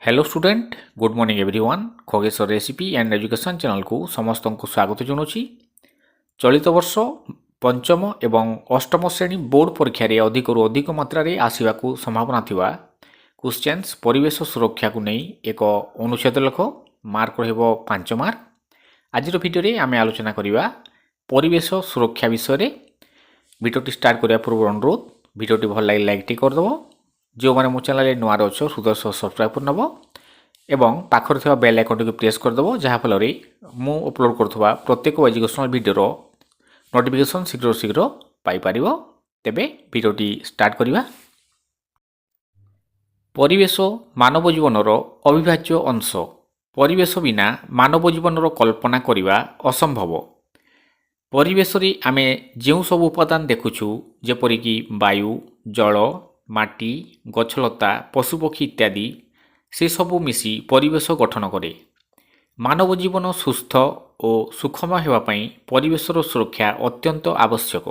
Hello student good morning everyone Khageshwar recipe and education channel को समस्त को स्वागत जनाऊँगी। चलित वर्ष पंचम एवं अष्टम श्रेणी बोर्ड परीक्षा रे अधिक मात्रा रे आसिबा को संभावना थिबा क्वेश्चंस परिवेश सुरक्षा को नहीं एक अनुच्छेद लेख मार्क रहिबो 5 मार्क। आज भिडियो रे आमे आलोचना करिबा परिवेश सुरक्षा विषय रे। भिडियोटी स्टार्ट करिया पूर्व अनुरोध भिडियोटी भल लागे लाइक टी कर दबो। जो मैंने मो चैनल नुआ अच्छ हृदय सब्सक्राइब कर नब एवं पाखर थिबा बेल आइकन टी प्रेस कर दबो जहाँफल मु अपलोड करुवा प्रत्येक एजुकेशनल भिडियोर नोटिफिकेशन शीघ्र शीघ्र पाई परिबो। तेबे भिडियोटी स्टार्ट करिबा। परिवेश मानव जीवनर अविभाज्य अंश। परिवेश बिना मानव जीवनर कल्पना करिबा असंभव। परिवेश रे आमे जेउ सब उपादान देखुछु जेपरिक वायु जल माटी गछलता पशुपक्षी इत्यादि से सबू मिसी परिवेश गठन करे। मानव जीवन सुस्थ और सुखमय हेबा पई परिवेशर सुरक्षा अत्यंत आवश्यक।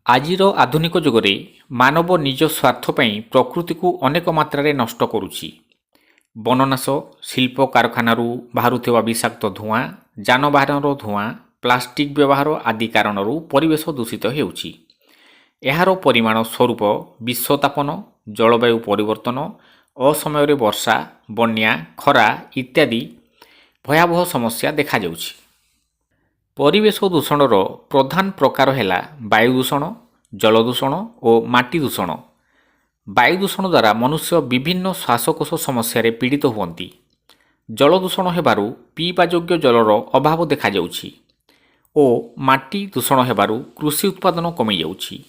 आजिर आधुनिक जुगरे मानव निज स्वार्थ पई प्रकृति को अनेक मात्रा रे नष्ट करुछि। वननाश शिल्प कारखानारू बाहारुथिबा विषाक्त धुआं जानबाहनर धुआं प्लास्टिक व्यवहार आदि कारणरू परिवेश दूषित हेउछि। एहार परिमाण स्वरूप विश्वतापन जलवायु परिवर्तन असमय वर्षा बन्या खरा इत्यादि भयावह समस्या देखा जाउछि। परिवेश दूषणर प्रधान प्रकार है वायु दूषण जल दूषण और माटी दूषण। वायु दूषण द्वारा मनुष्य विभिन्न श्वासकोश समस्या पीड़ित हुअन्ति। जल दूषण हेबारु पीवा योग्य जलर अभाव देखा जाउछि और माटी दूषण हेबारु कृषि उत्पादन कमी जाउछि।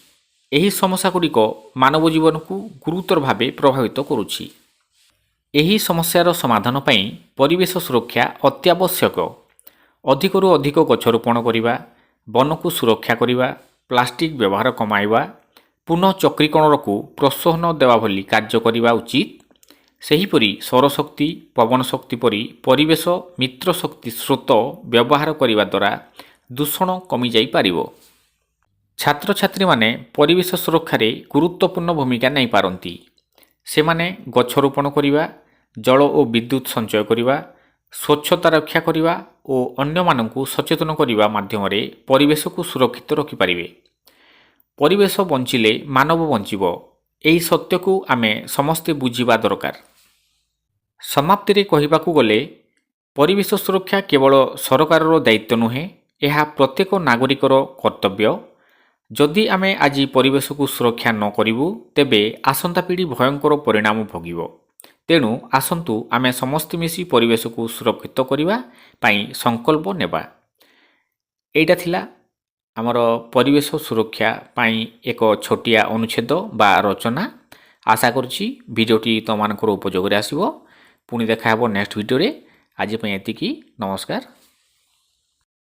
एही समस्या गुड़िक मानव जीवन को गुरुतर भावे प्रभावित करुछि। एही समस्यार समाधान पई परिवेश सुरक्षा अत्यावश्यक। अधिकरू अधिक गछ रोपण करिबा वन को सुरक्षा करिबा प्लास्टिक व्यवहार कमाइबा पुनः चक्रीकरण को प्रोत्साहन देवा भली कार्य करिबा उचित। सेहीपरि सौरशक्ति पवन शक्ति परि परिवेश मित्र शक्ति स्रोत व्यवहार करिबा द्वारा दूषण कमी जाई पारिबो। छात्र छात्री माने परिवेश सुरक्षा रे गुरुत्वपूर्ण भूमिका नहीं पारंती। से माने गछ रोपण करिबा जल और विद्युत संचय करिबा स्वच्छता रक्षा करिबा और अन्य मानकु सचेतन करिबा माध्यम रे परिवेश को सुरक्षित रखि पारिबे। परिवेश बंचिले मानव बंचिबो एही सत्य को आमे समस्ते बुझिबा दरकार। समाप्ति रे कहिबाकू गले परिवेश सुरक्षा केवल सरकारर दायित्व नुहे एहा प्रत्येक नागरिकर कर्तव्य। जदि आमे आज परिवेश को सुरक्षा न करिवु तेबे आसंता पीढ़ी भयंकर परिणाम भोगिबो। तेणु आसंतु आमे समस्त मिसी परिवेश को सुरक्षित करिबा पई संकल्प नेबा। एटा थिला हमर परिवेश सुरक्षा पई एक छोटिया अनुच्छेद बा रचना। आशा करछि वीडियोटी तमानकर उपयोग रे आसीबो। पुणी देखा हेबो नेक्स्ट वीडियो रे। आज पई एतिकी नमस्कार।